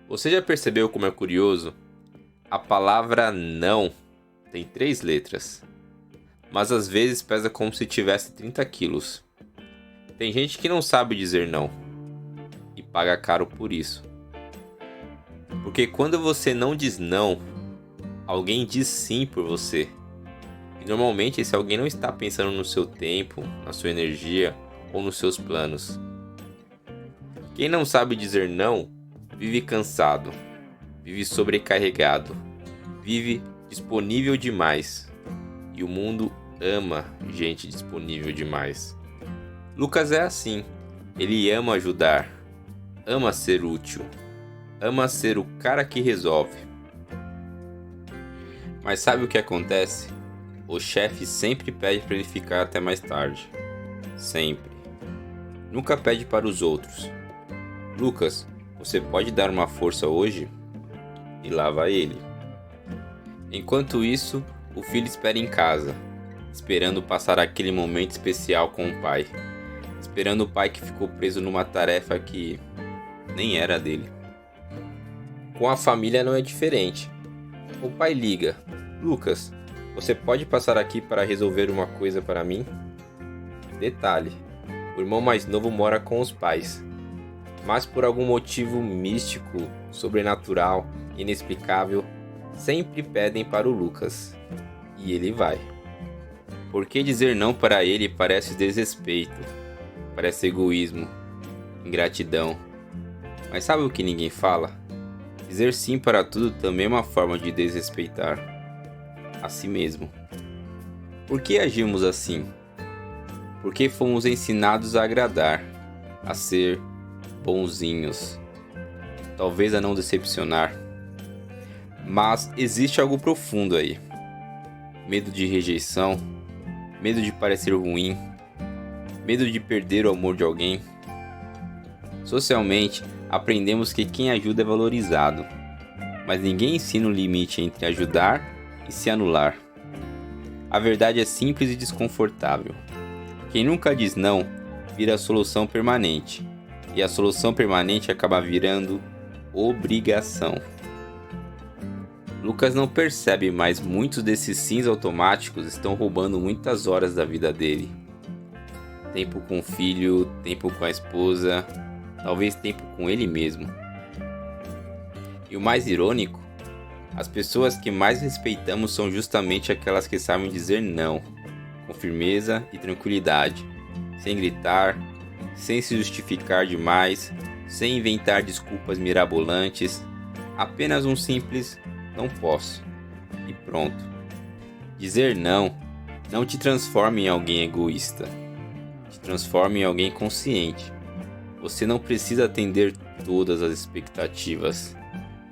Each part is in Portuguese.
Você já percebeu como é curioso? A palavra não tem 3 letras, mas às vezes pesa como se tivesse 30 quilos. Tem gente que não sabe dizer não e paga caro por isso. Porque quando você não diz não, alguém diz sim por você. E normalmente esse alguém não está pensando no seu tempo, na sua energia ou nos seus planos. Quem não sabe dizer não, vive cansado, vive sobrecarregado, vive disponível demais. E o mundo ama gente disponível demais. Lucas é assim, ele ama ajudar, ama ser útil, ama ser o cara que resolve. Mas sabe o que acontece? O chefe sempre pede para ele ficar até mais tarde. Sempre. Nunca pede para os outros. Lucas, você pode dar uma força hoje? E lá vai ele. Enquanto isso, o filho espera em casa, esperando passar aquele momento especial com o pai. Esperando o pai que ficou preso numa tarefa que nem era dele. Com a família não é diferente. O pai liga. Lucas, você pode passar aqui para resolver uma coisa para mim? Detalhe, o irmão mais novo mora com os pais. Mas por algum motivo místico, sobrenatural, inexplicável, sempre pedem para o Lucas. E ele vai. Porque dizer não para ele parece desrespeito, parece egoísmo, ingratidão. Mas sabe o que ninguém fala? Dizer sim para tudo também é uma forma de desrespeitar a si mesmo. Por que agimos assim? Porque fomos ensinados a agradar, a ser bonzinhos, talvez a não decepcionar. Mas existe algo profundo aí. Medo de rejeição, medo de parecer ruim, medo de perder o amor de alguém. Socialmente, aprendemos que quem ajuda é valorizado, mas ninguém ensina o limite entre ajudar e se anular. A verdade é simples e desconfortável. Quem nunca diz não, vira a solução permanente, e a solução permanente acaba virando obrigação. Lucas não percebe, mas muitos desses sims automáticos estão roubando muitas horas da vida dele. Tempo com o filho, tempo com a esposa, talvez tempo com ele mesmo. E o mais irônico, as pessoas que mais respeitamos são justamente aquelas que sabem dizer não, com firmeza e tranquilidade, sem gritar, sem se justificar demais, sem inventar desculpas mirabolantes, apenas um simples não posso e pronto. Dizer não te transforma em alguém egoísta, te transforma em alguém consciente. Você não precisa atender todas as expectativas.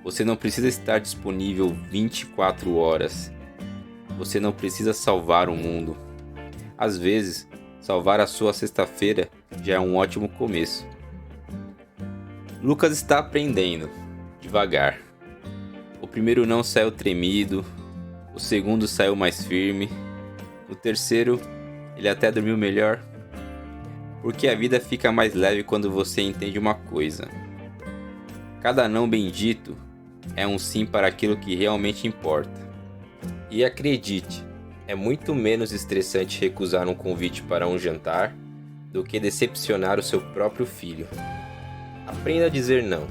Você não precisa estar disponível 24 horas. Você não precisa salvar o mundo. Às vezes, salvar a sua sexta-feira já é um ótimo começo. Lucas está aprendendo, devagar. O primeiro não saiu tremido, o segundo saiu mais firme, o terceiro, ele até dormiu melhor. Porque a vida fica mais leve quando você entende uma coisa. Cada não bendito é um sim para aquilo que realmente importa. E acredite, é muito menos estressante recusar um convite para um jantar do que decepcionar o seu próprio filho. Aprenda a dizer não.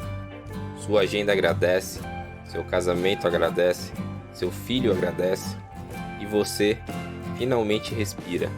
Sua agenda agradece, seu casamento agradece, seu filho agradece e você finalmente respira.